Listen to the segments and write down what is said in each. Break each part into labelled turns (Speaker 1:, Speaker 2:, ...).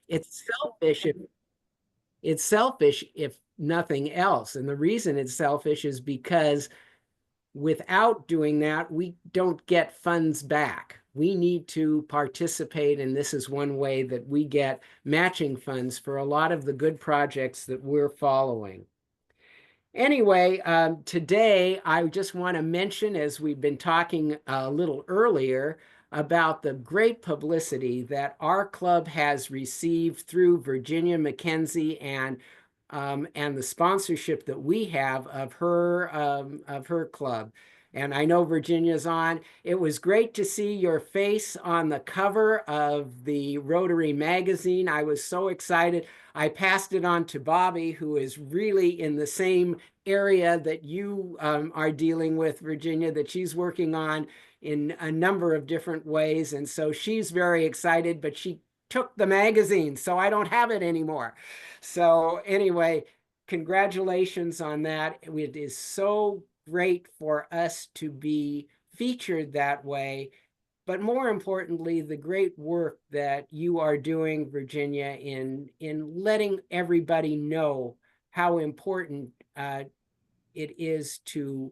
Speaker 1: it's selfish if nothing else. And the reason it's selfish is because without doing that, we don't get funds back. We need to participate, and this is one way that we get matching funds for a lot of the good projects that we're following. Anyway, today I just want to mention, as we've been talking a little earlier, about the great publicity that our club has received through Virginia McKenzie and the sponsorship that we have of her club. And I know Virginia's on. It was great to see your face on the cover of the Rotary magazine. I was so excited. I passed it on to Bobby, who is really in the same area that you are dealing with, Virginia, that she's working on in a number of different ways. And so she's very excited, but she took the magazine, so I don't have it anymore. So anyway, congratulations on that. It is so great for us to be featured that way. But more importantly, the great work that you are doing, Virginia, in letting everybody know how important it is to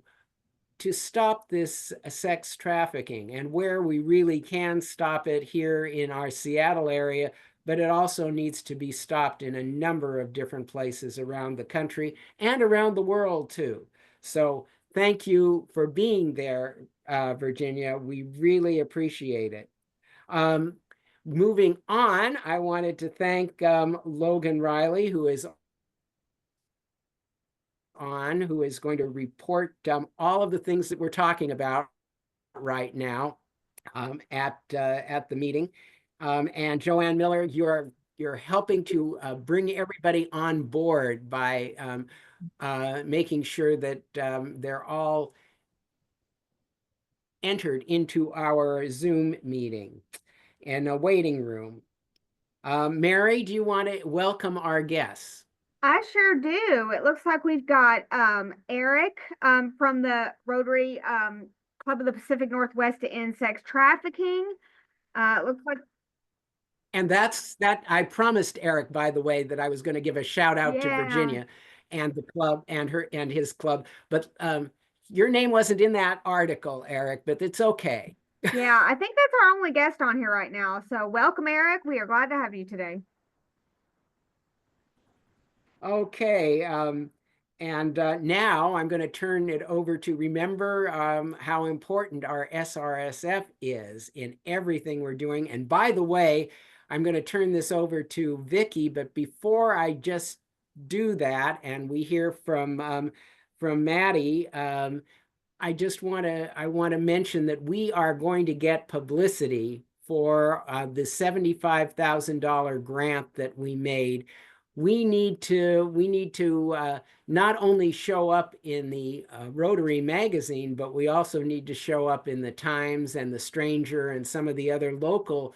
Speaker 1: stop this sex trafficking, and where we really can stop it here in our Seattle area, but it also needs to be stopped in a number of different places around the country and around the world too. So thank you for being there, Virginia. We really appreciate it. Moving on, I wanted to thank Logan Riley, who is going to report all of the things that we're talking about right now at the meeting. And Joanne Miller, you're helping to bring everybody on board by making sure that they're all entered into our Zoom meeting in a waiting room. Mary, do you want to welcome our guests?
Speaker 2: I sure do. It looks like we've got Eric from the Rotary Club of the Pacific Northwest to End Sex Trafficking. It looks like,
Speaker 1: And that I promised Eric, by the way, that I was going to give a shout out to
Speaker 2: yeah,
Speaker 1: Virginia and the club and his club. But your name wasn't in that article, Eric, but it's okay.
Speaker 2: yeah. I think that's our only guest on here right now. So welcome, Eric. We are glad to have you today.
Speaker 1: Okay. And now I'm going to turn it over to remember how important our SRSF is in everything we're doing. And by the way, I'm going to turn this over to Vicki, but before I just do that, and we hear from Maddie, I just want to mention that we are going to get publicity for the $75,000 grant that we made. We need to not only show up in the Rotary magazine, but we also need to show up in the Times and the Stranger and some of the other local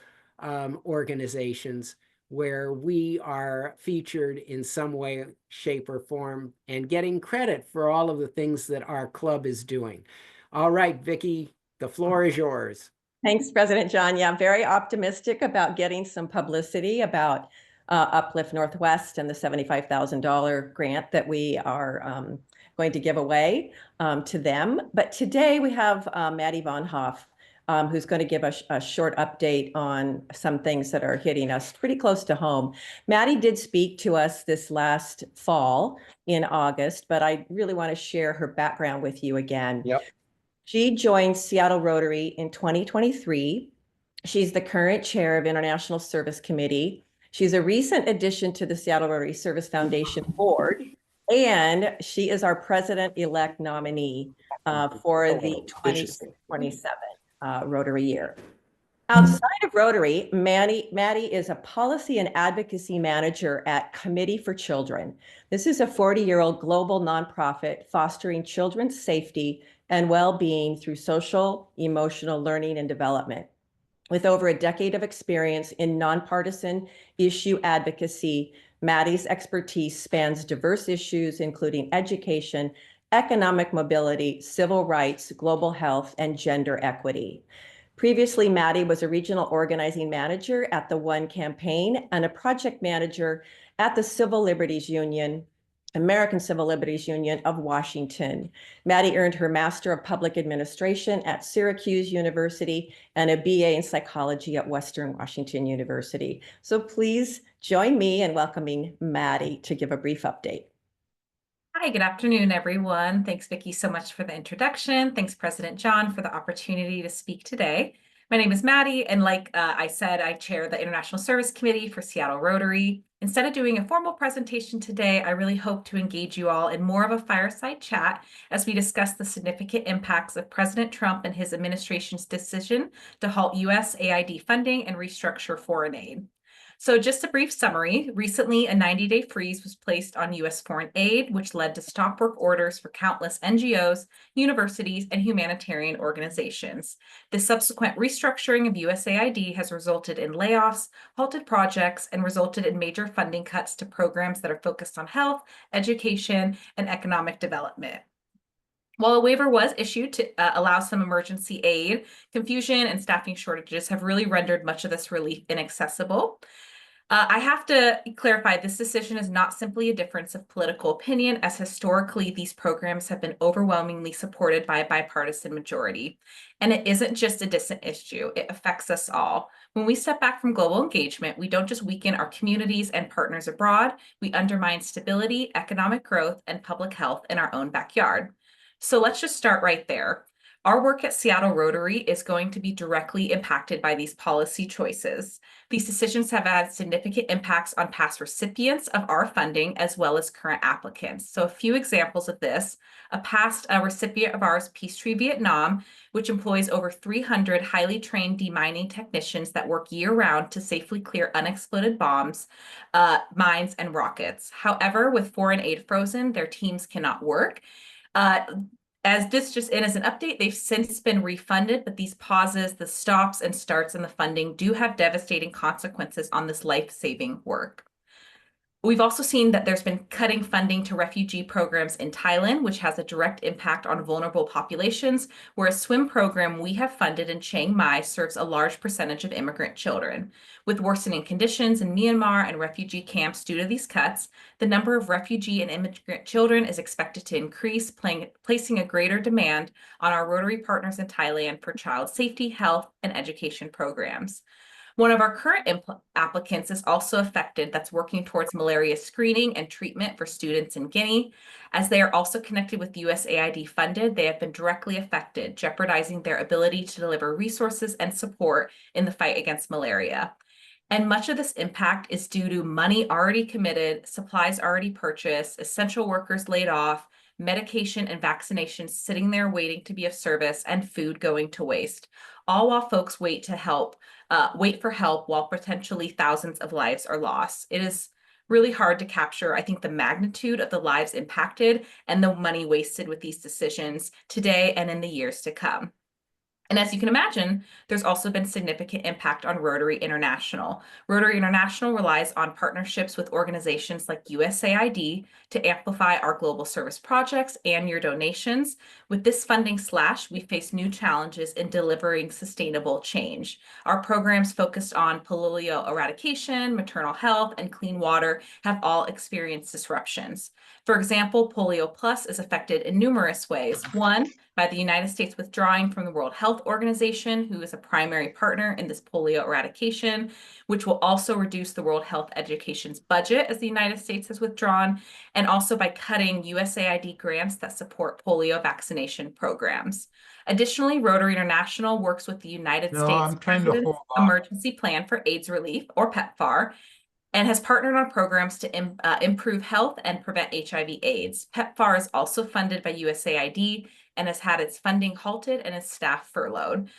Speaker 1: organizations where we are featured in some way, shape, or form and getting credit for all of the things that our club is doing. All right, Vicki, the floor is yours.
Speaker 3: Thanks, President John. Yeah, I'm very optimistic about getting some publicity about Uplift Northwest and the $75,000 grant that we are going to give away to them. But today we have Maddie Von Hoff, who's going to give us a short update on some things that are hitting us pretty close to home. Maddie did speak to us this last fall in August, but I really want to share her background with you again.
Speaker 1: Yep.
Speaker 3: She joined Seattle Rotary in 2023. She's the current chair of International Service Committee. She's a recent addition to the Seattle Rotary Service Foundation board, and she is our president-elect nominee for the 2027 Rotary year. Outside of Rotary, Maddie is a policy and advocacy manager at Committee for Children. This is a 40-year-old global nonprofit fostering children's safety and well-being through social, emotional learning and development. With over a decade of experience in nonpartisan issue advocacy, Maddie's expertise spans diverse issues, including education, economic mobility, civil rights, global health, and gender equity. Previously, Maddie was a regional organizing manager at the One campaign and a project manager at the Civil Liberties Union, American Civil Liberties Union of Washington. Maddie earned her Master of Public Administration at Syracuse University and a BA in Psychology at Western Washington University. So please join me in welcoming Maddie to give a brief update.
Speaker 4: Hi, good afternoon, everyone. Thanks, Vicki, so much for the introduction. Thanks, President John, for the opportunity to speak today. My name is Maddie, and like I said, I chair the International Service Committee for Seattle Rotary. Instead of doing a formal presentation today, I really hope to engage you all in more of a fireside chat as we discuss the significant impacts of President Trump and his administration's decision to halt USAID funding and restructure foreign aid. So just a brief summary, recently a 90-day freeze was placed on U.S. foreign aid, which led to stop work orders for countless NGOs, universities, and humanitarian organizations. The subsequent restructuring of USAID has resulted in layoffs, halted projects, and resulted in major funding cuts to programs that are focused on health, education, and economic development. While a waiver was issued to allow some emergency aid, confusion and staffing shortages have really rendered much of this relief inaccessible. I have to clarify, this decision is not simply a difference of political opinion, as historically these programs have been overwhelmingly supported by a bipartisan majority. And it isn't just a distant issue, it affects us all. When we step back from global engagement, we don't just weaken our communities and partners abroad, we undermine stability, economic growth, and public health in our own backyard. So let's just start right there. Our work at Seattle Rotary is going to be directly impacted by these policy choices. These decisions have had significant impacts on past recipients of our funding as well as current applicants. So a few examples of this: a past recipient of ours, Peacetree Vietnam, which employs over 300 highly trained demining technicians that work year-round to safely clear unexploded bombs, mines, and rockets. However, with foreign aid frozen, their teams cannot work. As this just in as an update, they've since been refunded, but these pauses, the stops and starts in the funding do have devastating consequences on this life-saving work. We've also seen that there's been cutting funding to refugee programs in Thailand, which has a direct impact on vulnerable populations, where a swim program we have funded in Chiang Mai serves a large percentage of immigrant children. With worsening conditions in Myanmar and refugee camps due to these cuts, the number of refugee and immigrant children is expected to increase, placing a greater demand on our Rotary partners in Thailand for child safety, health, and education programs. One of our current applicants is also affected, that's working towards malaria screening and treatment for students in Guinea. As they are also connected with USAID funded, they have been directly affected, jeopardizing their ability to deliver resources and support in the fight against malaria. And much of this impact is due to money already committed, supplies already purchased, essential workers laid off, medication and vaccinations sitting there waiting to be of service, and food going to waste, all while folks wait for help while potentially thousands of lives are lost. It is really hard to capture, I think, the magnitude of the lives impacted and the money wasted with these decisions today and in the years to come. And as you can imagine, there's also been significant impact on Rotary International. Rotary International relies on partnerships with organizations like USAID to amplify our global service projects and your donations. With this funding slash, we face new challenges in delivering sustainable change. Our programs focused on polio eradication, maternal health, and clean water have all experienced disruptions. For example, Polio Plus is affected in numerous ways. One, by the United States withdrawing from the World Health Organization, who is a primary partner in this polio eradication, which will also reduce the World Health Education's budget as the United States has withdrawn, and also by cutting USAID grants that support polio vaccination programs. Additionally, Rotary International works with the United States President's Emergency Plan for AIDS Relief, or PEPFAR, and has partnered on programs to improve health and prevent HIV/AIDS. PEPFAR is also funded by USAID and has had its funding halted and its staff furloughed.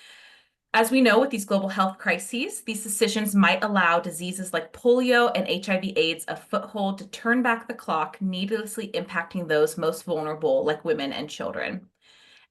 Speaker 4: As we know, with these global health crises, these decisions might allow diseases like polio and HIV/AIDS a foothold to turn back the clock, needlessly impacting those most vulnerable, like women and children.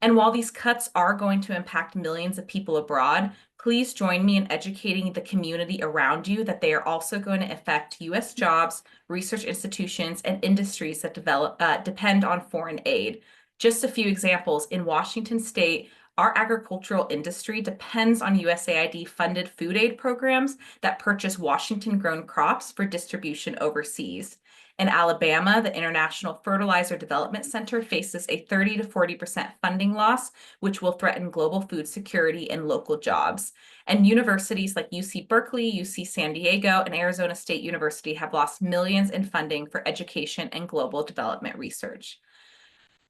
Speaker 4: And while these cuts are going to impact millions of people abroad, please join me in educating the community around you that they are also going to affect U.S. jobs, research institutions, and industries that depend on foreign aid. Just a few examples: in Washington State, our agricultural industry depends on USAID-funded food aid programs that purchase Washington-grown crops for distribution overseas. In Alabama, the International Fertilizer Development Center faces a 30 to 40% funding loss, which will threaten global food security and local jobs. And universities like UC Berkeley, UC San Diego, and Arizona State University have lost millions in funding for education and global development research.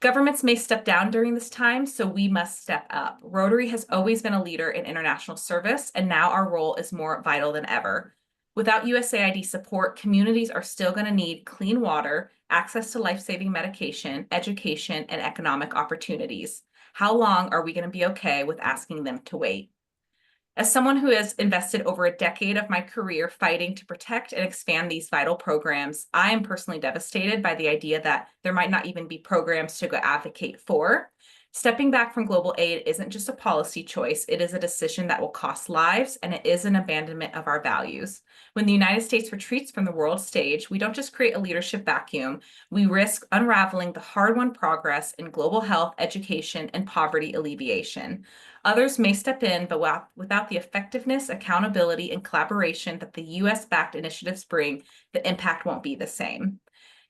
Speaker 4: Governments may step down during this time, so we must step up. Rotary has always been a leader in international service, and now our role is more vital than ever. Without USAID support, communities are still going to need clean water, access to life-saving medication, education, and economic opportunities. How long are we going to be okay with asking them to wait? As someone who has invested over a decade of my career fighting to protect and expand these vital programs, I am personally devastated by the idea that there might not even be programs to go advocate for. Stepping back from global aid isn't just a policy choice, it is a decision that will cost lives, and it is an abandonment of our values. When the United States retreats from the world stage, we don't just create a leadership vacuum, we risk unraveling the hard-won progress in global health, education, and poverty alleviation. Others may step in, but without the effectiveness, accountability, and collaboration that the US-backed initiatives bring, the impact won't be the same.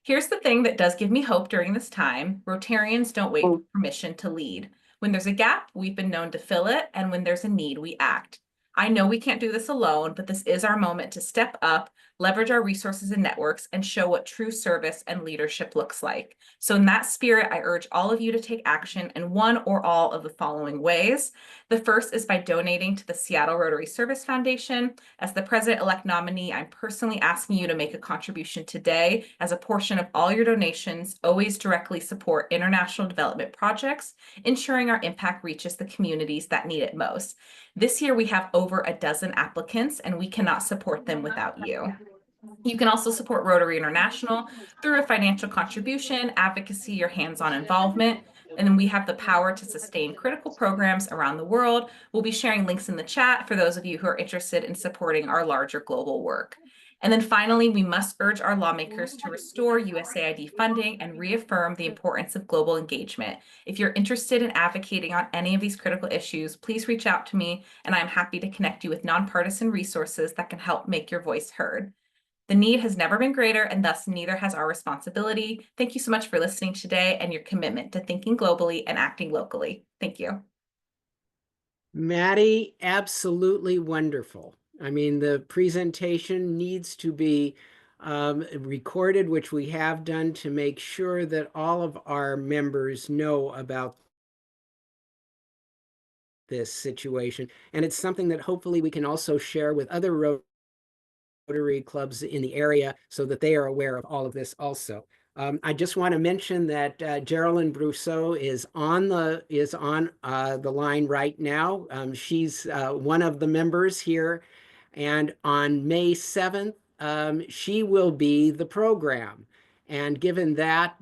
Speaker 4: Here's the thing that does give me hope during this time. Rotarians don't wait for permission to lead. When there's a gap, we've been known to fill it, and when there's a need, we act. I know we can't do this alone, but this is our moment to step up, leverage our resources and networks, and show what true service and leadership looks like. So in that spirit, I urge all of you to take action in one or all of the following ways. The first is by donating to the Seattle Rotary Service Foundation. As the president-elect nominee, I'm personally asking you to make a contribution today, as a portion of all your donations always directly support international development projects, ensuring our impact reaches the communities that need it most. This year, we have over a dozen applicants, and we cannot support them without you. You can also support Rotary International through a financial contribution, advocacy, or hands-on involvement. And then we have the power to sustain critical programs around the world. We'll be sharing links in the chat for those of you who are interested in supporting our larger global work. And then finally, we must urge our lawmakers to restore USAID funding and reaffirm the importance of global engagement. If you're interested in advocating on any of these critical issues, please reach out to me, and I'm happy to connect you with nonpartisan resources that can help make your voice heard. The need has never been greater, and thus neither has our responsibility. Thank you so much for listening today and your commitment to thinking globally and acting locally. Thank you.
Speaker 1: Maddie, absolutely wonderful. I mean, the presentation needs to be recorded, which we have done, to make sure that all of our members know about this situation. And it's something that hopefully we can also share with other Rotary clubs in the area so that they are aware of all of this also. I just want to mention that Geraldine Brousseau is on the line right now. She's one of the members here, and on May 7th, she will be the program. And given that,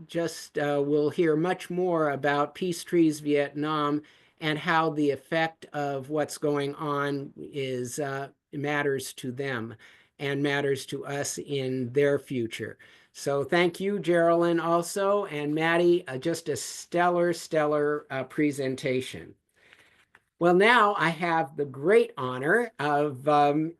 Speaker 1: we'll hear much more about Peace Trees Vietnam and how the effect of what's going on matters to them and matters to us in their future. So thank you, Geraldine, also, and Maddie, just a stellar presentation. Well, now I have the great honor of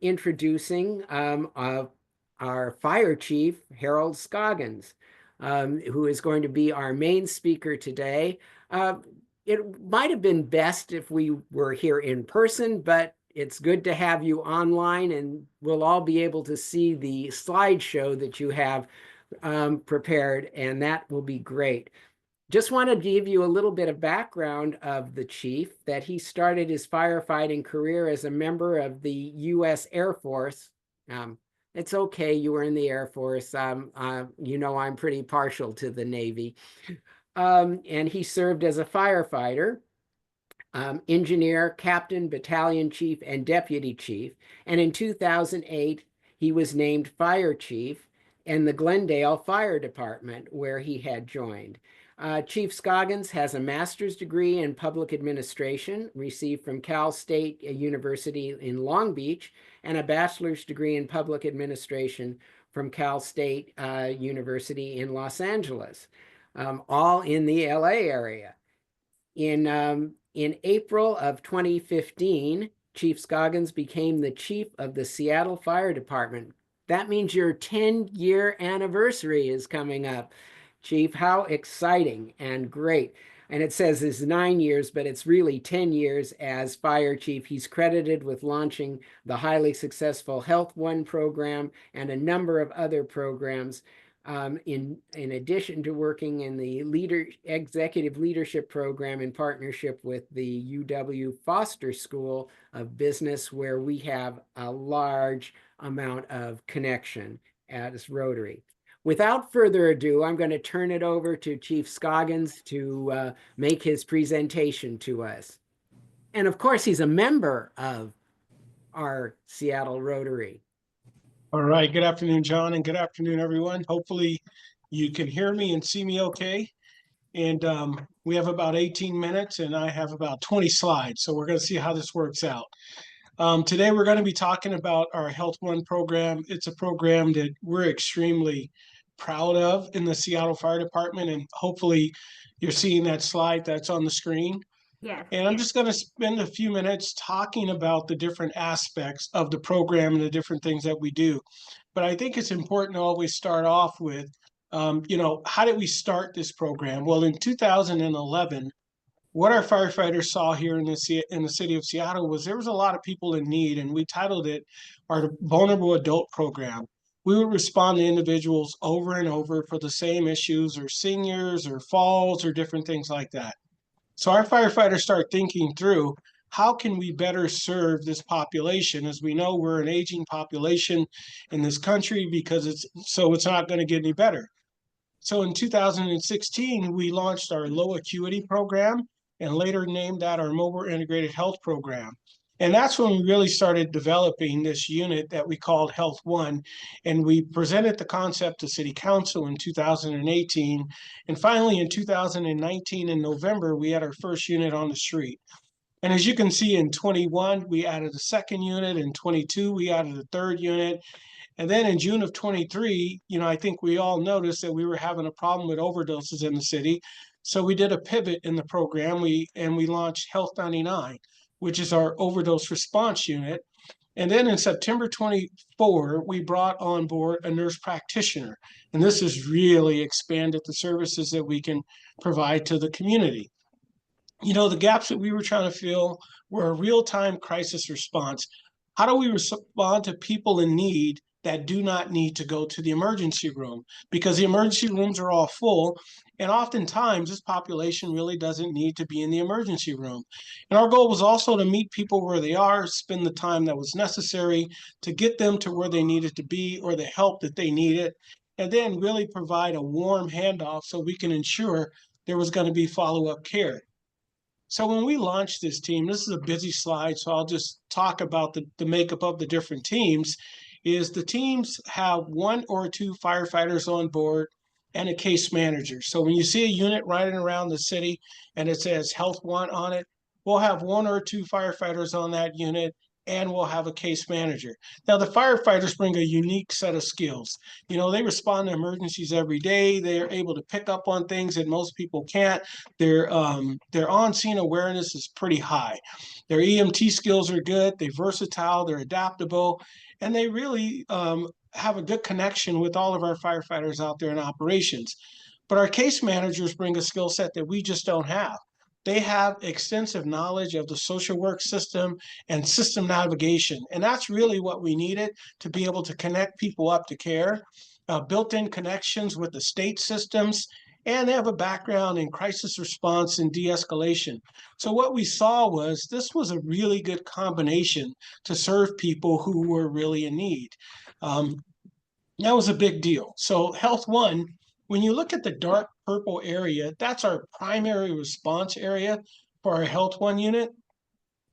Speaker 1: introducing our fire chief, Harold Scoggins, who is going to be our main speaker today. It might have been best if we were here in person, but it's good to have you online, and we'll all be able to see the slideshow that you have prepared, and that will be great. Just want to give you a little bit of background of the chief, that he started his firefighting career as a member of the U.S. Air Force. It's okay, you were in the Air Force. You know, I'm pretty partial to the Navy. And he served as a firefighter, engineer, captain, battalion chief, and deputy chief. And in 2008, he was named fire chief in the Glendale Fire Department, where he had joined. Chief Scoggins has a master's degree in public administration received from Cal State University in Long Beach, and a bachelor's degree in public administration from Cal State University in Los Angeles, all in the LA area. In In April of 2015, Chief Scoggins became the chief of the Seattle Fire Department. That means your 10-year anniversary is coming up. Chief, how exciting and great. And it says it's 9 years, but it's really 10 years as fire chief. He's credited with launching the highly successful Health One program and a number of other programs. In addition to working in the executive leadership program in partnership with the UW Foster School of Business, where we have a large amount of connection as Rotary. Without further ado, I'm going to turn it over to Chief Scoggins to make his presentation to us. And of course, he's a member of our Seattle Rotary.
Speaker 5: All right. Good afternoon, John, and good afternoon, everyone. Hopefully you can hear me and see me okay. And we have about 18 minutes and I have about 20 slides. So we're going to see how this works out. Today, we're going to be talking about our Health One program. It's a program that we're extremely proud of in the Seattle Fire Department. And hopefully you're seeing that slide that's on the screen.
Speaker 2: Yes.
Speaker 5: And I'm just going to spend a few minutes talking about the different aspects of the program and the different things that we do. But I think it's important to always start off with, how did we start this program? Well, in 2011, what our firefighters saw here in the city of Seattle was there was a lot of people in need, and we titled it our Vulnerable Adult Program. We would respond to individuals over and over for the same issues, or seniors, or falls, or different things like that. So our firefighters start thinking through, how can we better serve this population? As we know, we're an aging population in this country because it's not going to get any better. So in 2016, we launched our low acuity program and later named that our mobile integrated health program. And that's when we really started developing this unit that we called Health One. And we presented the concept to City Council in 2018. And finally, in 2019, in November, we had our first unit on the street. And as you can see, in 21, we added a second unit. In 22, we added a third unit. And then in June of 23, I think we all noticed that we were having a problem with overdoses in the city. So we did a pivot in the program. We launched Health 99, which is our overdose response unit. And then in September 24, we brought on board a nurse practitioner. And this has really expanded the services that we can provide to the community. The gaps that we were trying to fill were a real-time crisis response. How do we respond to people in need that do not need to go to the emergency room? Because the emergency rooms are all full, and oftentimes this population really doesn't need to be in the emergency room. And our goal was also to meet people where they are, spend the time that was necessary to get them to where they needed to be or the help that they needed, and then really provide a warm handoff so we can ensure there was going to be follow-up care. So when we launched this team, this is a busy slide, so I'll just talk about the makeup of the different teams, is the teams have 1 or 2 firefighters on board and a case manager. So when you see a unit riding around the city and it says Health One on it, we'll have 1 or 2 firefighters on that unit, and we'll have a case manager. Now, the firefighters bring a unique set of skills. They respond to emergencies every day. They're able to pick up on things that most people can't. Their on-scene awareness is pretty high. Their EMT skills are good. They're versatile. They're adaptable. And they really have a good connection with all of our firefighters out there in operations. But our case managers bring a skill set that we just don't have. They have extensive knowledge of the social work system and system navigation. And that's really what we needed to be able to connect people up to care, built-in connections with the state systems, and they have a background in crisis response and de-escalation. So what we saw was this was a really good combination to serve people who were really in need. That was a big deal. So Health One, when you look at the dark purple area, that's our primary response area for our Health One unit.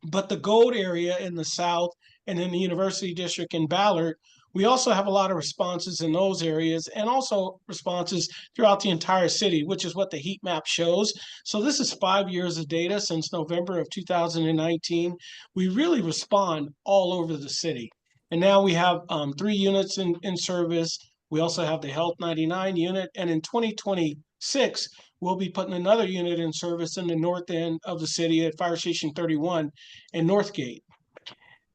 Speaker 5: But the gold area in the south and in the University District in Ballard, we also have a lot of responses in those areas and also responses throughout the entire city, which is what the heat map shows. So this is 5 years of data since November of 2019. We really respond all over the city. And now we have 3 units in service. We also have the Health 99 unit. And in 2026, we'll be putting another unit in service in the north end of the city at Fire Station 31 in Northgate.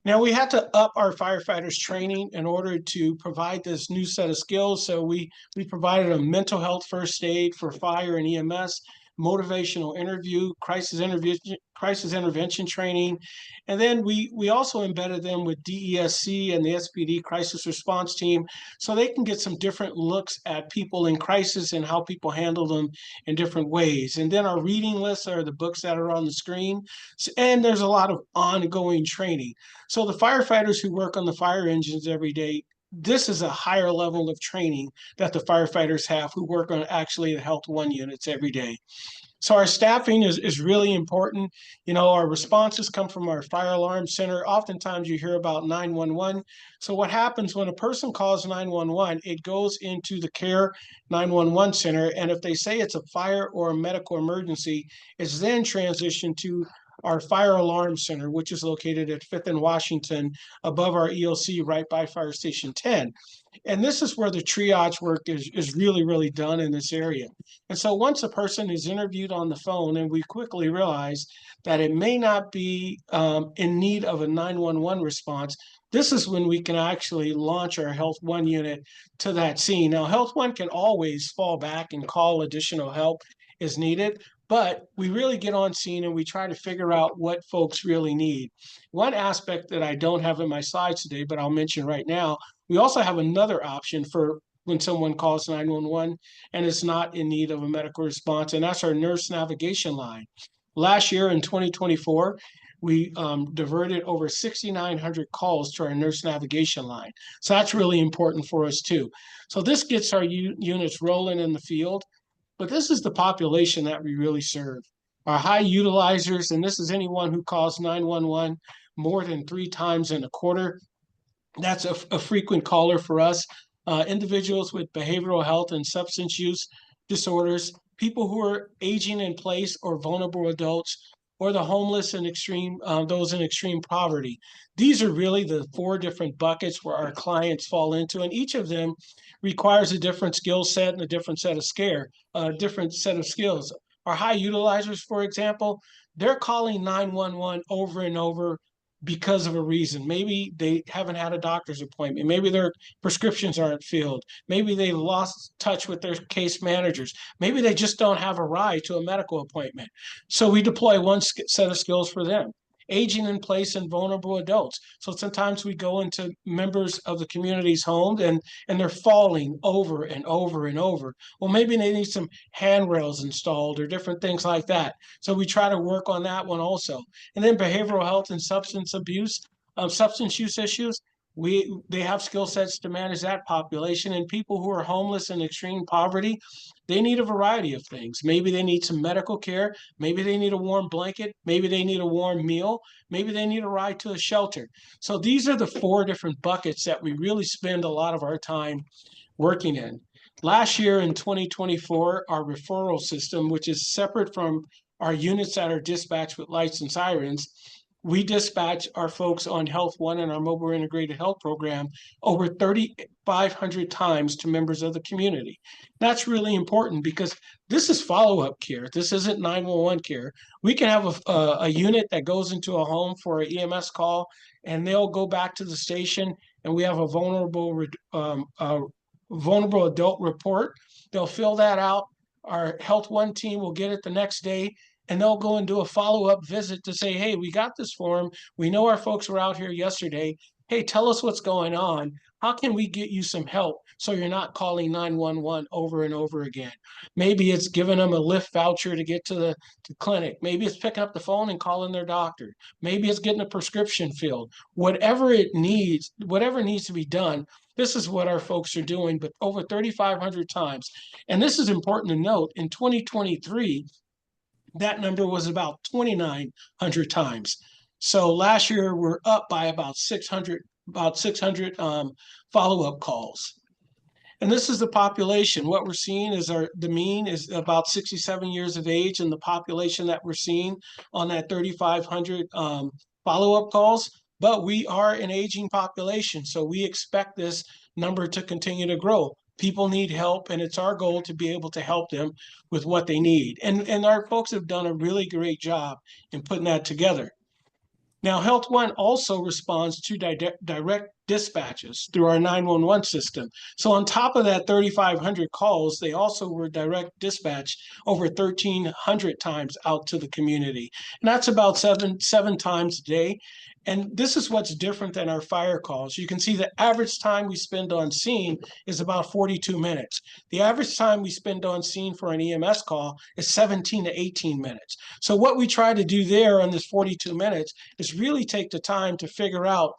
Speaker 5: Now, we had to up our firefighters training in order to provide this new set of skills. So we provided a mental health first aid for fire and EMS, motivational interview, crisis intervention training. And then we also embedded them with DESC and the SPD crisis response team so they can get some different looks at people in crisis and how people handle them in different ways. And then our reading lists are the books that are on the screen. And there's a lot of ongoing training. So the firefighters who work on the fire engines every day, this is a higher level of training that the firefighters have who work on actually the Health One units every day. So our staffing is really important. You know, our responses come from our fire alarm center. Oftentimes you hear about 911. So what happens when a person calls 911, it goes into the care 911 center. And if they say it's a fire or a medical emergency, it's then transitioned to our fire alarm center, which is located at 5th and Washington above our EOC right by Fire Station 10. And this is where the triage work is really, really done in this area. And so once a person is interviewed on the phone, and we quickly realize that it may not be in need of a 911 response, this is when we can actually launch our Health One unit to that scene. Now, Health One can always fall back and call additional help as needed, but we really get on scene and we try to figure out what folks really need. One aspect that I don't have in my slides today, but I'll mention right now, we also have another option for when someone calls 911 and is not in need of a medical response, and that's our nurse navigation line. Last year in 2024, we diverted over 6,900 calls to our nurse navigation line. So that's really important for us too. So this gets our units rolling in the field, but this is the population that we really serve. Our high utilizers, and this is anyone who calls 911 more than 3 times in a quarter. That's a frequent caller for us. Individuals with behavioral health and substance use disorders, people who are aging in place or vulnerable adults, or the homeless and those in extreme poverty. These are really the 4 different buckets where our clients fall into, and each of them requires a different skill set and a different set of skills. Our high utilizers, for example, they're calling 911 over and over because of a reason. Maybe they haven't had a doctor's appointment. Maybe their prescriptions aren't filled. Maybe they lost touch with their case managers. Maybe they just don't have a ride to a medical appointment. So we deploy one set of skills for them. Aging in place and vulnerable adults. So sometimes we go into members of the community's homes and they're falling over and over and over. Well, maybe they need some handrails installed or different things like that. So we try to work on that one also. And then behavioral health and substance use issues. They have skill sets to manage that population, and people who are homeless and extreme poverty, they need a variety of things. Maybe they need some medical care. Maybe they need a warm blanket. Maybe they need a warm meal. Maybe they need a ride to a shelter. So these are the 4 different buckets that we really spend a lot of our time working in. Last year in 2024, our referral system, which is separate from our units that are dispatched with lights and sirens, we dispatch our folks on Health One and our mobile integrated health program over 3,500 times to members of the community. That's really important because this is follow-up care. This isn't 911 care. We can have a unit that goes into a home for an EMS call, and they'll go back to the station, and we have a vulnerable adult report. They'll fill that out. Our Health One team will get it the next day, and they'll go and do a follow-up visit to say, hey, we got this form. We know our folks were out here yesterday. Hey, tell us what's going on. How can we get you some help so you're not calling 911 over and over again? Maybe it's giving them a Lyft voucher to get to the clinic. Maybe it's picking up the phone and calling their doctor. Maybe it's getting a prescription filled. Whatever needs to be done, this is what our folks are doing, but over 3,500 times. And this is important to note, in 2023, that number was about 2,900 times. So last year we're up by about 600 follow-up calls. And this is the population. What we're seeing is the mean is about 67 years of age, and the population that we're seeing on that 3,500 follow-up calls. But we are an aging population, so we expect this number to continue to grow. People need help, and it's our goal to be able to help them with what they need. And our folks have done a really great job in putting that together. Now, Health One also responds to direct dispatches through our 911 system. So on top of that 3,500 calls, they also were direct dispatched over 1,300 times out to the community. And that's about seven times a day. And this is what's different than our fire calls. You can see the average time we spend on scene is about 42 minutes. The average time we spend on scene for an EMS call is 17 to 18 minutes. So what we try to do there on this 42 minutes is really take the time to figure out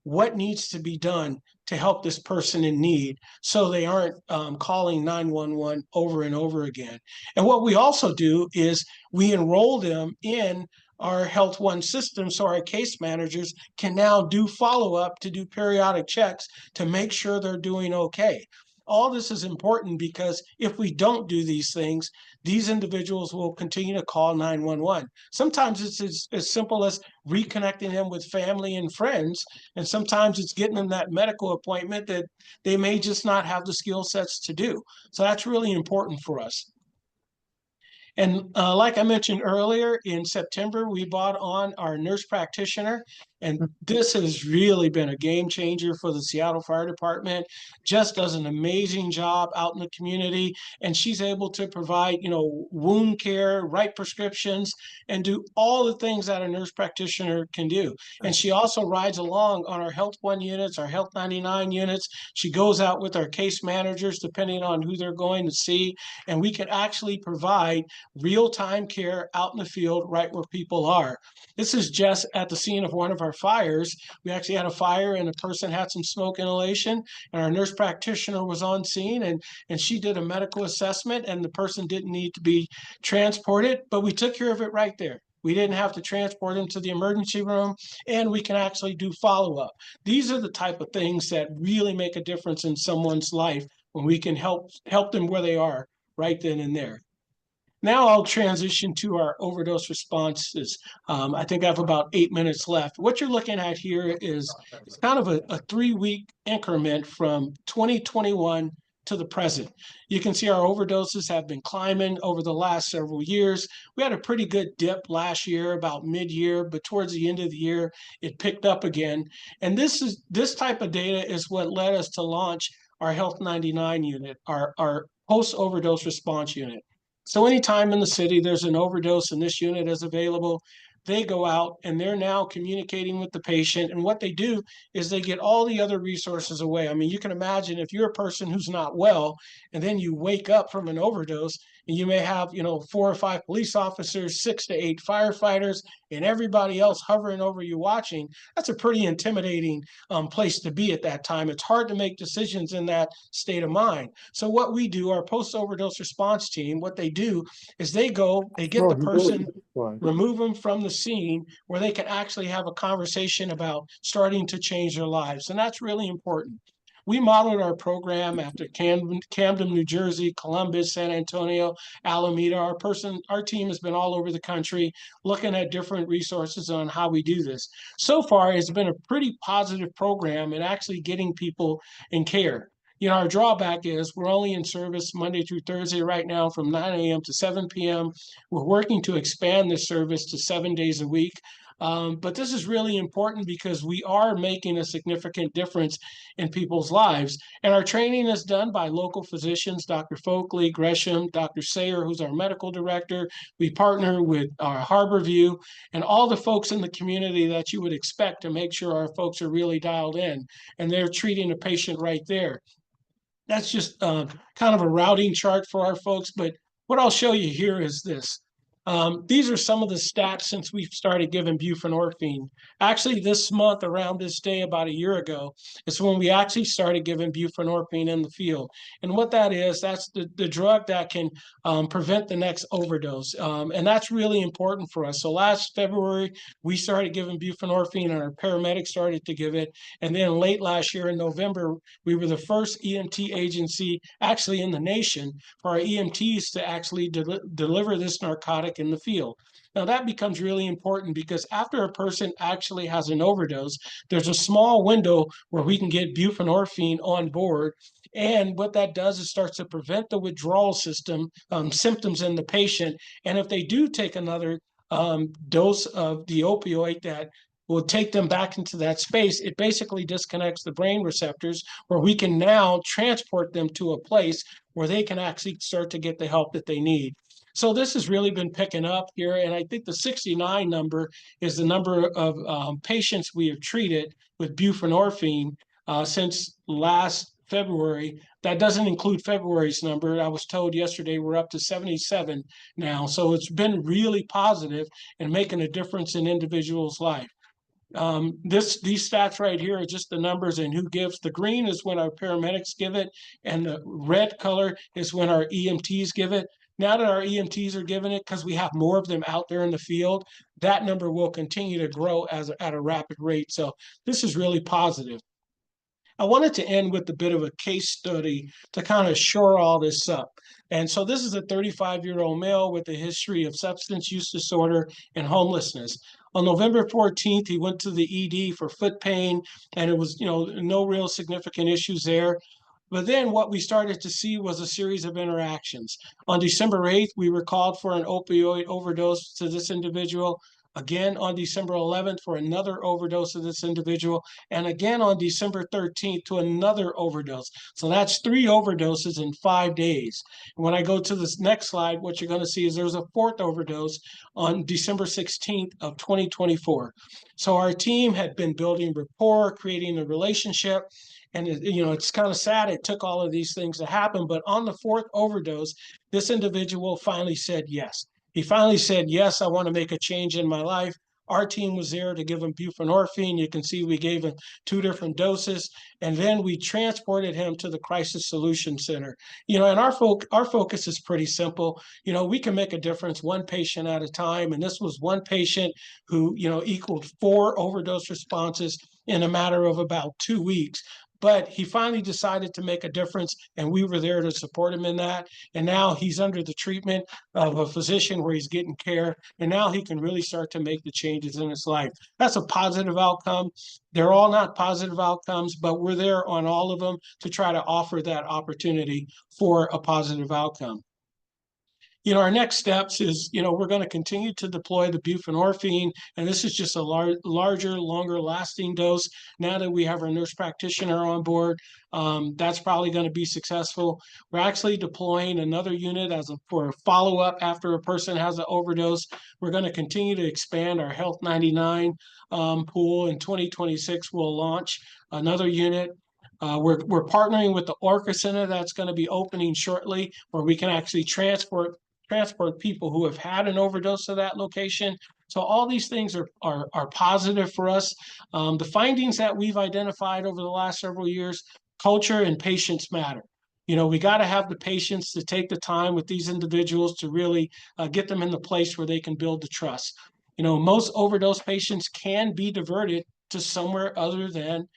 Speaker 5: what needs to be done to help this person in need so they aren't calling 911 over and over again. And what we also do is we enroll them in our Health One system so our case managers can now do follow-up to do periodic checks to make sure they're doing okay. All this is important because if we don't do these things, these individuals will continue to call 911. Sometimes it's as simple as reconnecting them with family and friends, and sometimes it's getting them that medical appointment that they may just not have the skill sets to do. So that's really important for us. And like I mentioned earlier, in September, we brought on our nurse practitioner, and this has really been a game changer for the Seattle Fire Department. Just does an amazing job out in the community, and she's able to provide, wound care, write prescriptions, and do all the things that a nurse practitioner can do. And she also rides along on our Health One units, our Health 99 units. She goes out with our case managers, depending on who they're going to see, and we can actually provide real-time care out in the field right where people are. This is just at the scene of one of our fires. We actually had a fire and a person had some smoke inhalation, and our nurse practitioner was on scene, and she did a medical assessment, and the person didn't need to be transported, but we took care of it right there. We didn't have to transport them to the emergency room, and we can actually do follow-up. These are the type of things that really make a difference in someone's life when we can help them where they are right then and there. Now I'll transition to our overdose responses. I think I have about 8 minutes left. What you're looking at here is it's kind of a 3-week increment from 2021 to the present. You can see our overdoses have been climbing over the last several years. We had a pretty good dip last year, about mid-year, but towards the end of the year, it picked up again. And this type of data is what led us to launch our Health 99 unit, our post-overdose response unit. So anytime in the city there's an overdose and this unit is available, they go out and they're now communicating with the patient. And what they do is they get all the other resources away. I mean, you can imagine if you're a person who's not well, and then you wake up from an overdose, and you may have, 4 or 5 police officers, 6 to 8 firefighters, and everybody else hovering over you watching. That's a pretty intimidating place to be at that time. It's hard to make decisions in that state of mind. So what we do, our post-overdose response team, what they do is they get the person, remove them from the scene where they can actually have a conversation about starting to change their lives. And that's really important. We modeled our program after Camden, New Jersey, Columbus, San Antonio, Alameda. Our team has been all over the country looking at different resources on how we do this. So far, it's been a pretty positive program in actually getting people in care. Our drawback is we're only in service Monday through Thursday right now from 9 a.m. to 7 p.m. We're working to expand this service to 7 days a week. But this is really important because we are making a significant difference in people's lives. And our training is done by local physicians, Dr. Folkley, Gresham, Dr. Sayer, who's our medical director. We partner with our Harborview and all the folks in the community that you would expect to make sure our folks are really dialed in and they're treating a patient right there. That's just kind of a routing chart for our folks. But what I'll show you here is this. These are some of the stats since we've started giving buprenorphine. Actually, this month, around this day, about a year ago, is when we actually started giving buprenorphine in the field. And what that is, that's the drug that can prevent the next overdose. And that's really important for us. So last February, we started giving buprenorphine and our paramedics started to give it. And then late last year in November, we were the first EMT agency actually in the nation for our EMTs to actually deliver this narcotic in the field. Now that becomes really important because after a person actually has an overdose, there's a small window where we can get buprenorphine on board And what that does is starts to prevent the withdrawal symptoms in the patient. And if they do take another dose of the opioid that will take them back into that space, it basically disconnects the brain receptors where we can now transport them to a place where they can actually start to get the help that they need. So this has really been picking up here. And I think the 69 number is the number of patients we have treated with buprenorphine since last February. That doesn't include February's number. I was told yesterday we're up to 77 now. So it's been really positive and making a difference in individuals' life. These stats right here are just the numbers and who gives. The green is when our paramedics give it, and the red color is when our EMTs give it. Now that our EMTs are giving it, because we have more of them out there in the field, that number will continue to grow at a rapid rate. So this is really positive. I wanted to end with a bit of a case study to kind of shore all this up. And so this is a 35-year-old male with a history of substance use disorder and homelessness. On November 14th, he went to the ED for foot pain, and it was, no real significant issues there. But then what we started to see was a series of interactions. On December 8th, we were called for an opioid overdose to this individual. Again on December 11th for another overdose of this individual, and again on December 13th to another overdose. So that's 3 overdoses in 5 days. And when I go to this next slide, what you're going to see is there's a 4th overdose on December 16th of 2024. So our team had been building rapport, creating a relationship. And it's kind of sad it took all of these things to happen. But on the 4th overdose, this individual finally said yes. He finally said, yes, I want to make a change in my life. Our team was there to give him buprenorphine. You can see we gave him 2 different doses, and then we transported him to the Crisis Solution Center. And our focus is pretty simple. We can make a difference one patient at a time, and this was one patient who, equaled 4 overdose responses in a matter of about 2 weeks. But he finally decided to make a difference, and we were there to support him in that. And now he's under the treatment of a physician where he's getting care, and now he can really start to make the changes in his life. That's a positive outcome. They're all not positive outcomes, but we're there on all of them to try to offer that opportunity for a positive outcome. Our next steps is, we're going to continue to deploy the buprenorphine, and this is just a larger, longer lasting dose. Now that we have our nurse practitioner on board, that's probably going to be successful. We're actually deploying another unit for a follow-up after a person has an overdose. We're going to continue to expand our Health 99 pool. In 2026, we'll launch another unit. We're partnering with the Orca Center that's going to be opening shortly, where we can actually transport people who have had an overdose to that location. So all these things are positive for us. The findings that we've identified over the last several years, culture and patience matter. We got to have the patience to take the time with these individuals to really get them in the place where they can build the trust. Most overdose patients can be diverted to somewhere other than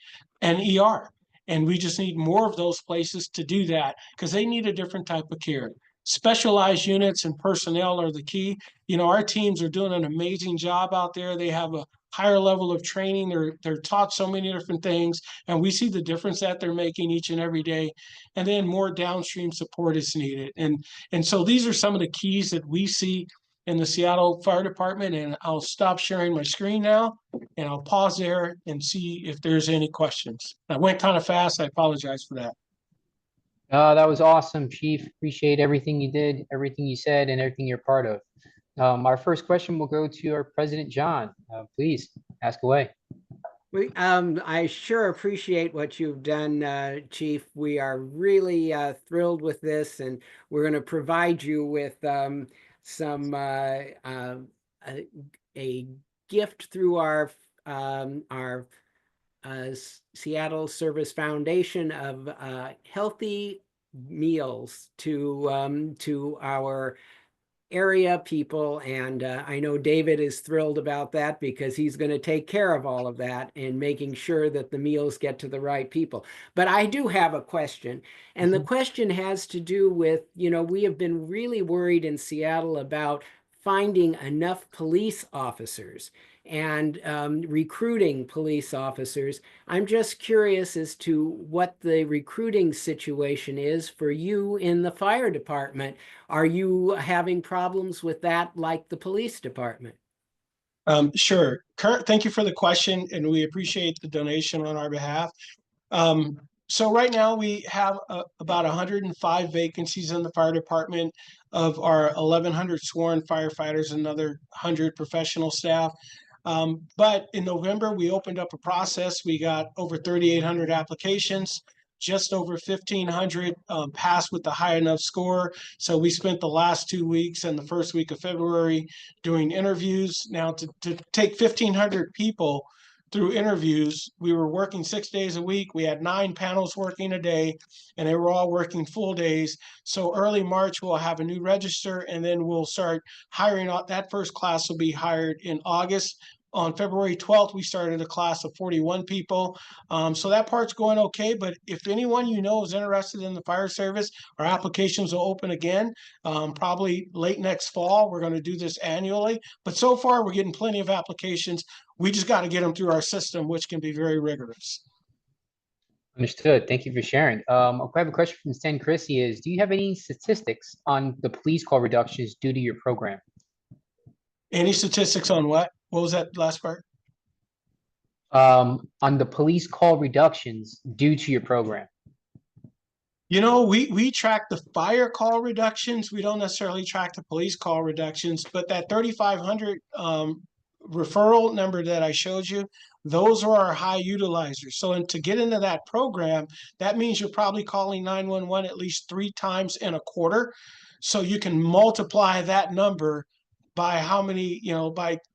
Speaker 5: an ER. And we just need more of those places to do that because they need a different type of care. Specialized units and personnel are the key. Our teams are doing an amazing job out there. They have a higher level of training. They're taught so many different things, and we see the difference that they're making each and every day. And then more downstream support is needed. And so these are some of the keys that we see in the Seattle Fire Department. And I'll stop sharing my screen now, and I'll pause there and see if there's any questions. I went kind of fast. I apologize for that.
Speaker 6: That was awesome, Chief. Appreciate everything you did, everything you said, and everything you're part of. Our first question will go to our President, John. Please ask away.
Speaker 1: I sure appreciate what you've done, Chief. We are really thrilled with this, and we're going to provide you with some a gift through our Seattle Service Foundation of healthy meals to our area people. And I know David is thrilled about that because he's going to take care of all of that and making sure that the meals get to the right people. But I do have a question, and the question has to do with, we have been really worried in Seattle about finding enough police officers. and recruiting police officers. I'm just curious as to what the recruiting situation is for you in the fire department. Are you having problems with that like the police department?
Speaker 5: Sure. Thank you for the question, and we appreciate the donation on our behalf. So right now we have about 105 vacancies in the fire department of our 1,100 sworn firefighters and another 100 professional staff. But in November, we opened up a process. We got over 3,800 applications, just over 1,500 passed with the high enough score. So we spent the last 2 weeks and the first week of February doing interviews. Now to take 1,500 people through interviews, we were working 6 days a week. We had 9 panels working a day, and they were all working full days. So early March, we'll have a new register, and then we'll start hiring. That first class will be hired in August. On February 12th, we started a class of 41 people. So that part's going okay. But if anyone you know is interested in the fire service, our applications will open again, probably late next fall. We're going to do this annually. But so far, we're getting plenty of applications. We just got to get them through our system, which can be very rigorous.
Speaker 6: Understood. Thank you for sharing. I have a question from Stan Chrissy is, do you have any statistics on the police call reductions due to your program?
Speaker 5: Any statistics on what? What was that last part?
Speaker 6: On the police call reductions due to your program.
Speaker 5: You know, we track the fire call reductions. We don't necessarily track the police call reductions, but that 3,500 referral number that I showed you, those are our high utilizers. So to get into that program, that means you're probably calling 911 at least 3 times in a quarter. So you can multiply that number by how many,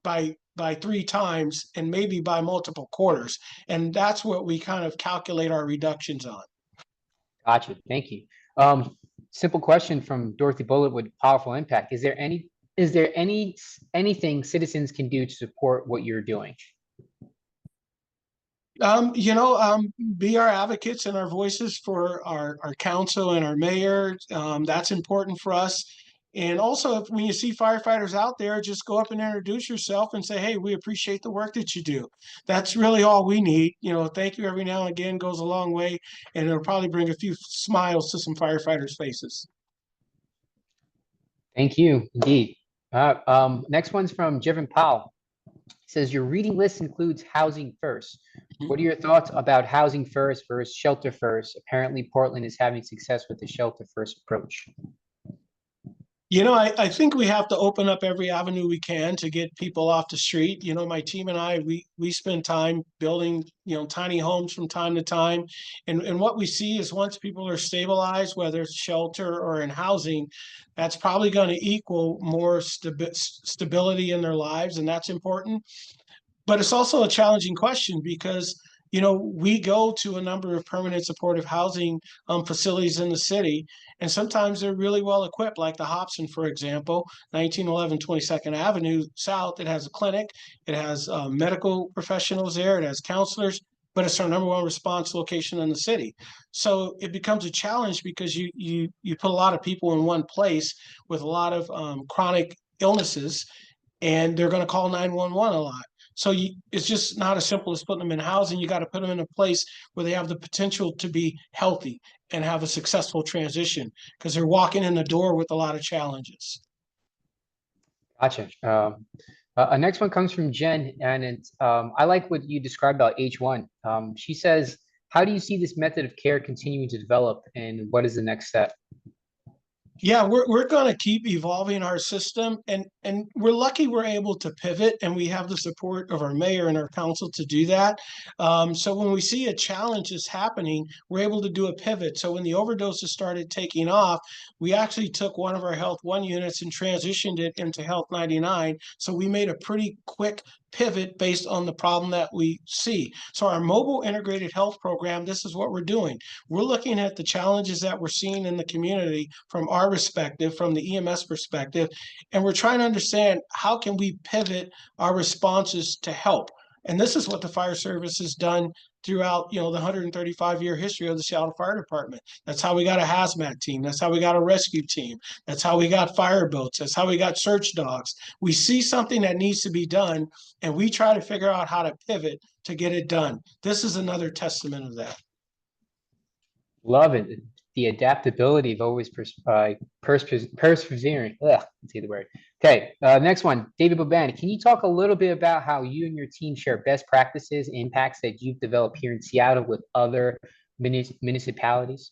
Speaker 5: by 3 times and maybe by multiple quarters. And that's what we kind of calculate our reductions on.
Speaker 6: Gotcha. Thank you. Simple question from Dorothy Bullitt with Powerful Impact. Is there anything citizens can do to support what you're doing?
Speaker 5: Be our advocates and our voices for our council and our mayor. That's important for us. And also, when you see firefighters out there, just go up and introduce yourself and say, hey, we appreciate the work that you do. That's really all we need. Thank you every now and again goes a long way, and it'll probably bring a few smiles to some firefighters' faces.
Speaker 6: Thank you, indeed. Next one's from Jevin Powell. It says, your reading list includes housing first. What are your thoughts about housing first versus shelter first? Apparently, Portland is having success with the shelter first approach.
Speaker 5: I think we have to open up every avenue we can to get people off the street. My team and I, we spend time building, tiny homes from time to time. And what we see is once people are stabilized, whether it's shelter or in housing, that's probably going to equal more stability in their lives. And that's important. But it's also a challenging question because we go to a number of permanent supportive housing facilities in the city, and sometimes they're really well equipped, like the Hobson, for example, 1911 22nd Avenue South. It has a clinic, it has medical professionals there, it has counselors, but it's our #1 response location in the city. So it becomes a challenge because you put a lot of people in one place with a lot of chronic illnesses, and they're going to call 911 a lot. So it's just not as simple as putting them in housing. You got to put them in a place where they have the potential to be healthy and have a successful transition because they're walking in the door with a lot of challenges.
Speaker 6: Gotcha. Next one comes from Jen, and it's, I like what you described about H1. She says, how do you see this method of care continuing to develop, and what is the next step?
Speaker 5: Yeah, we're going to keep evolving our system, and we're lucky we're able to pivot, and we have the support of our mayor and our council to do that. So when we see a challenge is happening, we're able to do a pivot. So when the overdoses started taking off, we actually took one of our Health 1 units and transitioned it into Health 99. So we made a pretty quick pivot based on the problem that we see. So our mobile integrated health program, this is what we're doing. We're looking at the challenges that we're seeing in the community from our perspective, from the EMS perspective, and we're trying to understand how can we pivot our responses to help. And this is what the fire service has done throughout, the 135-year history of the Seattle Fire Department. That's how we got a hazmat team. That's how we got a rescue team. That's how we got fire boats. That's how we got search dogs. We see something that needs to be done, and we try to figure out how to pivot to get it done. This is another testament of that.
Speaker 6: Love it. The adaptability of always persevering. Let's see the word. Okay, next one, David Boban. Can you talk a little bit about how you and your team share best practices, impacts that you've developed here in Seattle with other municipalities?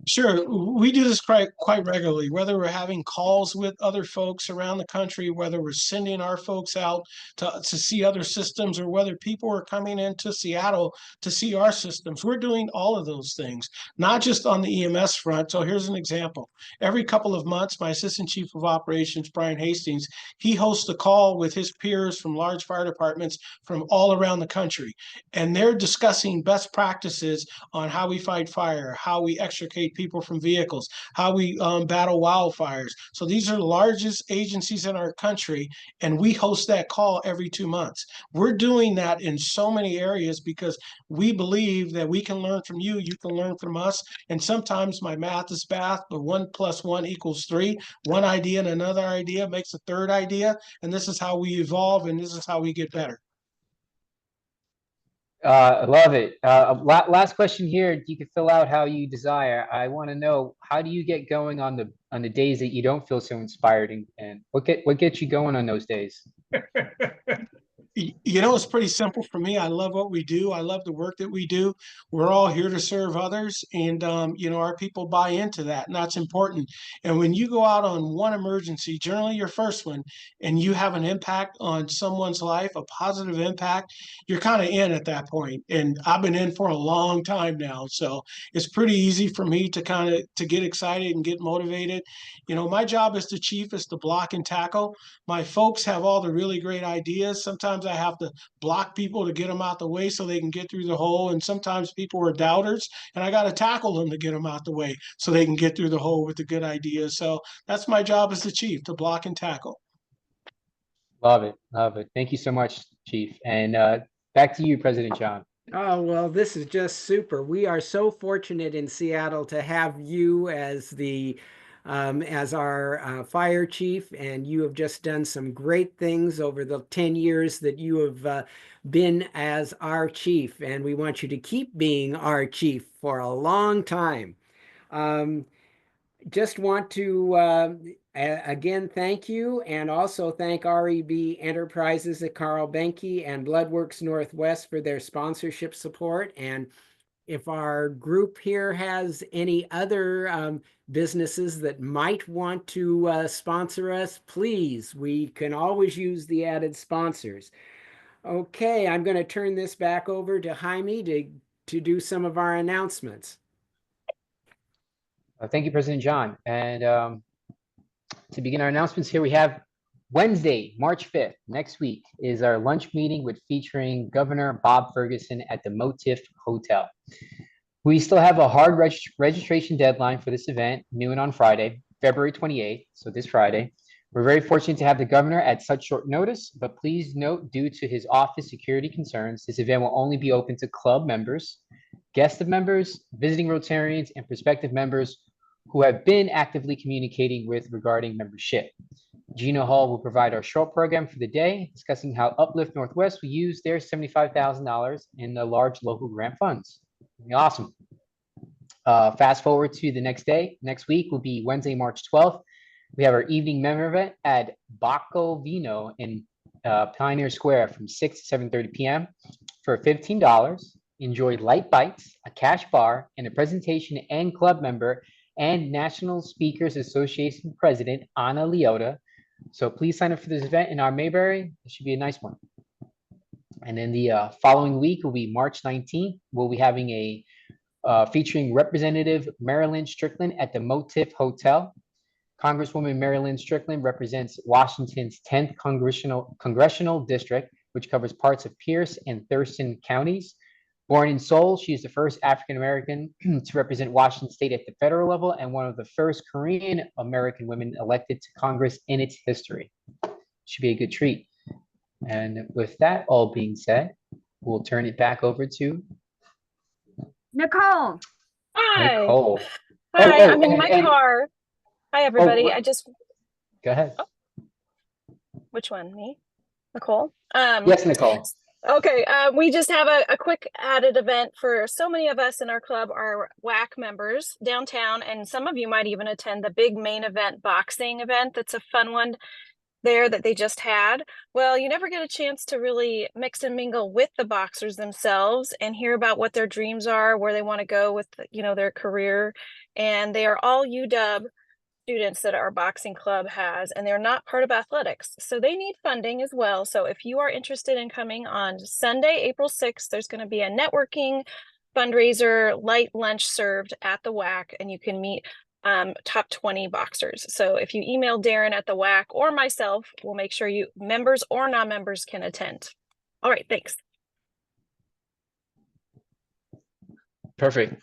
Speaker 5: Sure. We do this quite regularly, whether we're having calls with other folks around the country, whether we're sending our folks out to see other systems, or whether people are coming into Seattle to see our systems. We're doing all of those things, not just on the EMS front. So here's an example. Every couple of months, my Assistant Chief of Operations, Brian Hastings, he hosts a call with his peers from large fire departments from all around the country. And they're discussing best practices on how we fight fire, how we extricate people from vehicles, how we battle wildfires. So these are the largest agencies in our country, and we host that call every 2 months. We're doing that in so many areas because we believe that we can learn from you, you can learn from us. And sometimes my math is bad, but 1 + 1 = 3. One idea and another idea makes a third idea. And this is how we evolve, and this is how we get better.
Speaker 6: I love it. Last question here. You can fill out how you desire. I want to know, how do you get going on the days that you don't feel so inspired, and what gets you going on those days?
Speaker 5: It's pretty simple for me. I love what we do. I love the work that we do. We're all here to serve others, and our people buy into that, and that's important. And when you go out on one emergency, generally your first one, and you have an impact on someone's life, a positive impact, you're kind of in at that point. And I've been in for a long time now, so it's pretty easy for me to get excited and get motivated. My job as the chief is to block and tackle. My folks have all the really great ideas. Sometimes I have to block people to get them out the way so they can get through the hole. And sometimes people are doubters, and I got to tackle them to get them out the way so they can get through the hole with the good ideas. So that's my job as the chief, to block and tackle.
Speaker 6: Love it. Love it. Thank you so much, Chief. And back to you, President John.
Speaker 1: Oh, well, this is just super. We are so fortunate in Seattle to have you as our fire chief, and you have just done some great things over the 10 years that you have been as our chief, and we want you to keep being our chief for a long time. Just want to again thank you, and also thank REB Enterprises at Carl Benke and Bloodworks Northwest for their sponsorship support. And if our group here has any other businesses that might want to sponsor us, please, we can always use the added sponsors. Okay, I'm going to turn this back over to Jaime to do some of our announcements.
Speaker 6: Thank you, President John. And to begin our announcements here, we have Wednesday, March 5th, next week, is our lunch meeting featuring Governor Bob Ferguson at the Motif Hotel. We still have a hard registration deadline for this event, noon on Friday, February 28th, so this Friday. We're very fortunate to have the governor at such short notice, but please note, due to his office security concerns, this event will only be open to club members, guests of members, visiting Rotarians, and prospective members who have been actively communicating with regarding membership. Gina Hall will provide our short program for the day, discussing how Uplift Northwest will use their $75,000 in the large local grant funds. Awesome. Fast forward to the next day. Next week will be Wednesday, March 12th. We have our evening member event at Bacco Vino in Pioneer Square from 6 to 7:30 p.m. for $15. Enjoy light bites, a cash bar, and a presentation and club member and National Speakers Association President Anna Leota. So please sign up for this event in our Mayberry. It should be a nice one. And then the following week will be March 19th. We'll be having a featuring Representative Marilyn Strickland at the Motif Hotel. Congresswoman Marilyn Strickland represents Washington's 10th congressional district, which covers parts of Pierce and Thurston counties. Born in Seoul, she is the first African-American to represent Washington State at the federal level and one of the first Korean-American women elected to Congress in its history. Should be a good treat. And with that all being said, we'll turn it back over to
Speaker 2: Nicole.
Speaker 7: Hi.
Speaker 6: Nicole.
Speaker 7: Hi, I'm in my
Speaker 6: and
Speaker 7: car. Hi, everybody.
Speaker 6: oh, go ahead.
Speaker 7: Which one? Me? Nicole?
Speaker 6: Yes, Nicole.
Speaker 7: Okay, we just have a quick added event for so many of us in our club are WAC members downtown, and some of you might even attend the big main event boxing event. That's a fun one there that they just had. Well, you never get a chance to really mix and mingle with the boxers themselves and hear about what their dreams are, where they want to go with, their career. And they are all UW students that our boxing club has, and they're not part of athletics. So they need funding as well. So if you are interested in coming on Sunday, April 6th, there's going to be a networking fundraiser, light lunch served at the WAC, and you can meet top 20 boxers. So if you email Darren at the WAC or myself, we'll make sure you members or non-members can attend. All right, thanks.
Speaker 6: Perfect.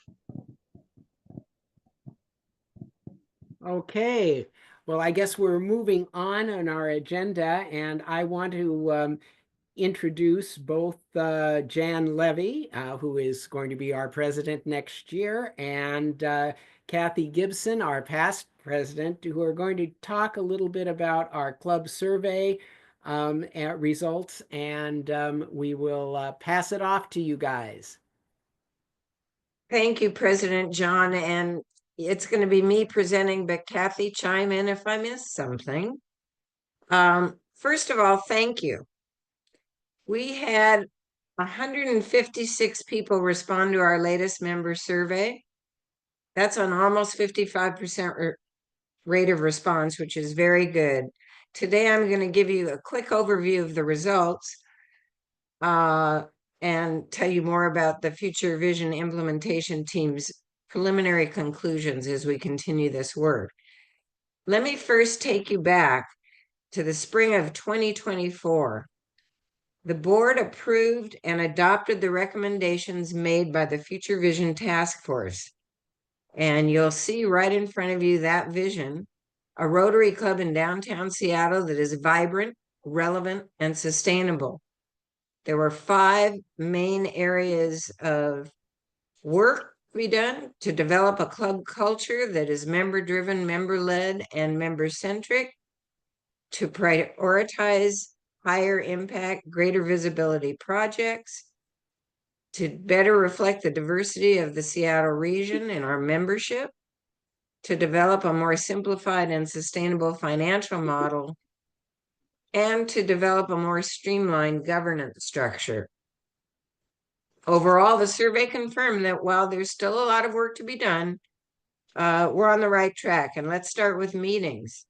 Speaker 1: Okay, well, I guess we're moving on our agenda, and I want to introduce both Jan Levy, who is going to be our president next year, and Kathy Gibson, our past president, who are going to talk a little bit about our club survey results, and we will pass it off to you guys.
Speaker 8: Thank you, President John. And it's going to be me presenting, but Kathy, chime in if I miss something. First of all, thank you. We had 156 people respond to our latest member survey. That's an almost 55% rate of response, which is very good. Today, I'm going to give you a quick overview of the results and tell you more about the Future Vision implementation team's preliminary conclusions as we continue this work. Let me first take you back to the spring of 2024. The board approved and adopted the recommendations made by the Future Vision Task Force. And you'll see right in front of you that vision, a Rotary Club in downtown Seattle that is vibrant, relevant, and sustainable. There were 5 main areas of work to be done to develop a club culture that is member-driven, member-led, and member-centric, to prioritize higher impact, greater visibility projects, to better reflect the diversity of the Seattle region in our membership, to develop a more simplified and sustainable financial model, and to develop a more streamlined governance structure. Overall, the survey confirmed that while there's still a lot of work to be done, we're on the right track. And let's start with meetings.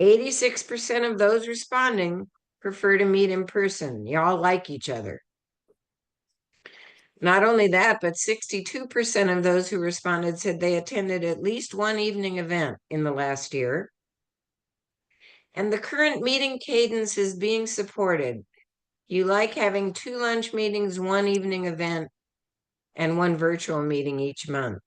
Speaker 8: 86% of those responding prefer to meet in person. Y'all like each other. Not only that, but 62% of those who responded said they attended at least one evening event in the last year. And the current meeting cadence is being supported. You like having 2 lunch meetings, 1 evening event, and 1 virtual meeting each month.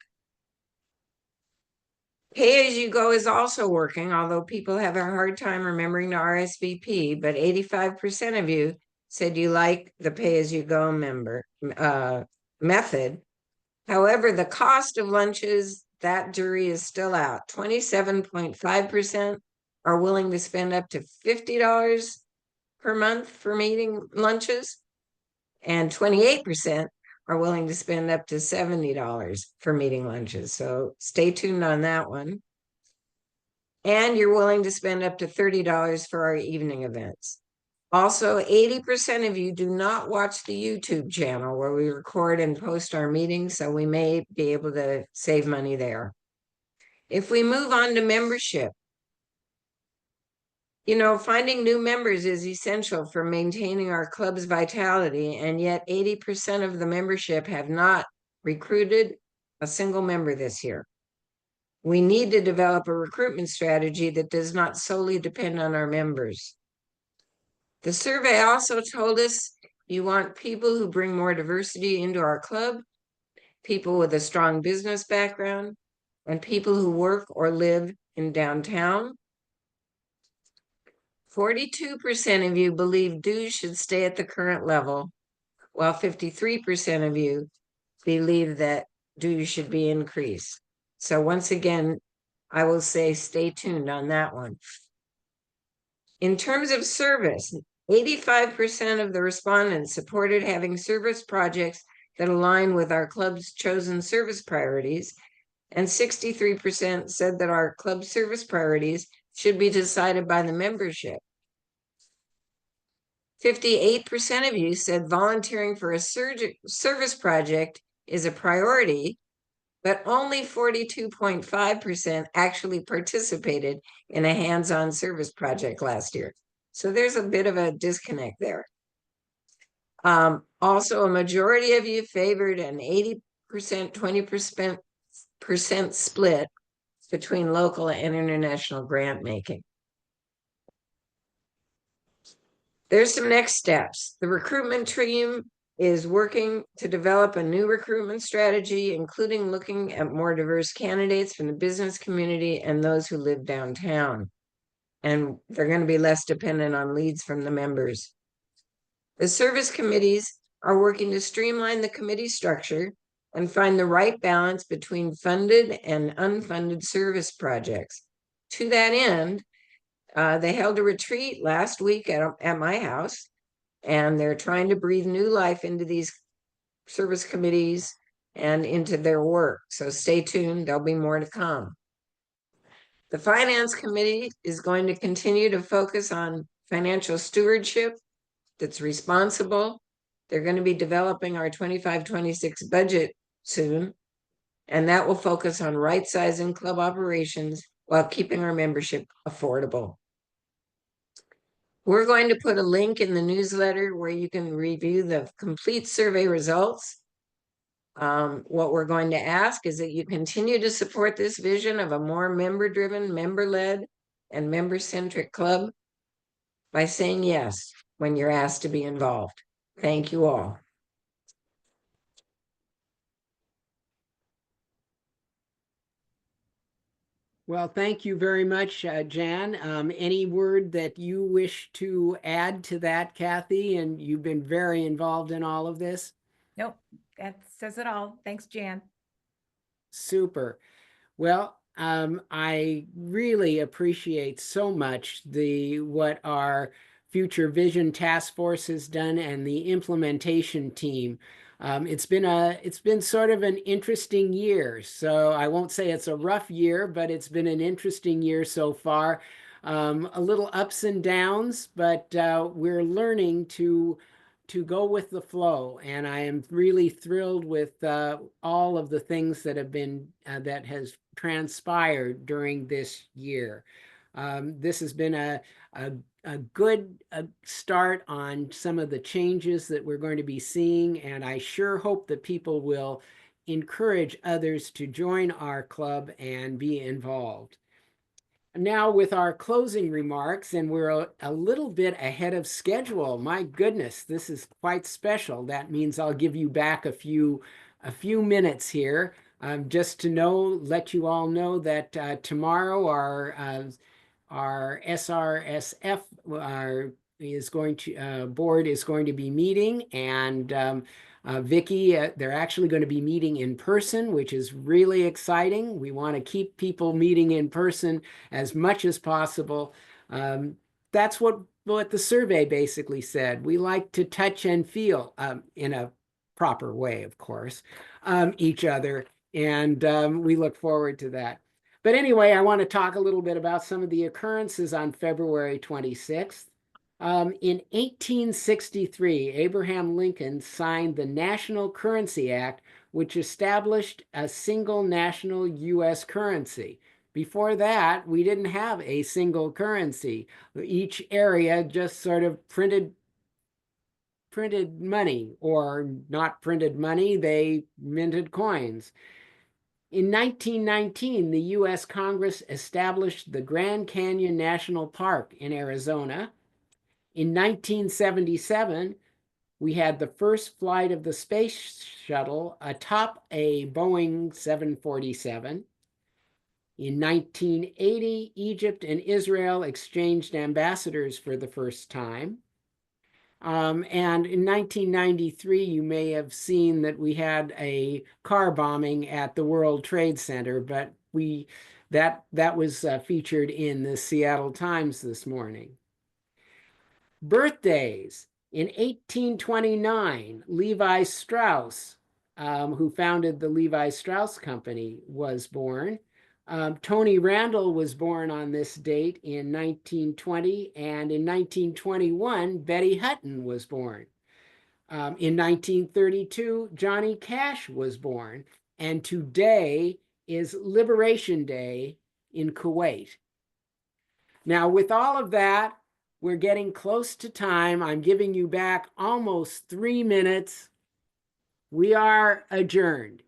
Speaker 8: Pay as you go is also working, although people have a hard time remembering to RSVP, but 85% of you said you like the pay as you go method. However, the cost of lunches, that jury is still out. 27.5% are willing to spend up to $50 per month for meeting lunches, and 28% are willing to spend up to $70 for meeting lunches. So stay tuned on that one. And you're willing to spend up to $30 for our evening events. Also, 80% of you do not watch the YouTube channel where we record and post our meetings, so we may be able to save money there. If we move on to membership, finding new members is essential for maintaining our club's vitality, and yet 80% of the membership have not recruited a single member this year. We need to develop a recruitment strategy that does not solely depend on our members. The survey also told us you want people who bring more diversity into our club, people with a strong business background, and people who work or live in downtown. 42% of you believe dues should stay at the current level, while 53% of you believe that dues should be increased. So once again, I will say stay tuned on that one. In terms of service, 85% of the respondents supported having service projects that align with our club's chosen service priorities, and 63% said that our club service priorities should be decided by the membership. 58% of you said volunteering for a service project is a priority, but only 42.5% actually participated in a hands-on service project last year. So there's a bit of a disconnect there. Also, a majority of you favored an 80%, 20% split between local and international grant making. There's some next steps. The recruitment team is working to develop a new recruitment strategy, including looking at more diverse candidates from the business community and those who live downtown. And they're going to be less dependent on leads from the members. The service committees are working to streamline the committee structure and find the right balance between funded and unfunded service projects. To that end, they held a retreat last week at my house, and they're trying to breathe new life into these service committees and into their work. So stay tuned, there'll be more to come. The Finance Committee is going to continue to focus on financial stewardship that's responsible. They're going to be developing our 25-26 budget soon, and that will focus on right-sizing club operations while keeping our membership affordable. We're going to put a link in the newsletter where you can review the complete survey results. What we're going to ask is that you continue to support this vision of a more member-driven, member-led, and member-centric club by saying yes when you're asked to be involved. Thank you all.
Speaker 1: Well, thank you very much, Jan. Any word that you wish to add to that, Kathy? And you've been very involved in all of this.
Speaker 9: Nope, that says it all. Thanks, Jan.
Speaker 1: Super. Well, I really appreciate so much what our Future Vision Task Force has done and the implementation team. It's been sort of an interesting year. So I won't say it's a rough year, but it's been an interesting year so far. A little ups and downs, but we're learning to go with the flow, and I am really thrilled with all of the things that have been that has transpired during this year. This has been a good start on some of the changes that we're going to be seeing, and I sure hope that people will encourage others to join our club and be involved. Now with our closing remarks, and we're a little bit ahead of schedule. My goodness, this is quite special. That means I'll give you back a few minutes here, just to let you all know that tomorrow our SRSF board is going to be meeting, and Vicki, they're actually going to be meeting in person, which is really exciting. We want to keep people meeting in person as much as possible. That's what the survey basically said. We like to touch and feel, in a proper way, of course, each other, and we look forward to that. But anyway, I want to talk a little bit about some of the occurrences on February 26th. In 1863, Abraham Lincoln signed the National Currency Act, which established a single national U.S. currency. Before that, we didn't have a single currency. Each area just sort of printed money, or not printed money, they minted coins. In 1919, the U.S. Congress established the Grand Canyon National Park in Arizona. In 1977, we had the first flight of the space shuttle atop a Boeing 747. In 1980, Egypt and Israel exchanged ambassadors for the first time. And in 1993, you may have seen that we had a car bombing at the World Trade Center, but that was featured in the Seattle Times this morning. Birthdays. In 1829, Levi Strauss, who founded the Levi Strauss Company, was born. Tony Randall was born on this date in 1920, and in 1921, Betty Hutton was born. In 1932, Johnny Cash was born, and today is Liberation Day in Kuwait. Now, with all of that, we're getting close to time. I'm giving you back almost 3 minutes. We are adjourned.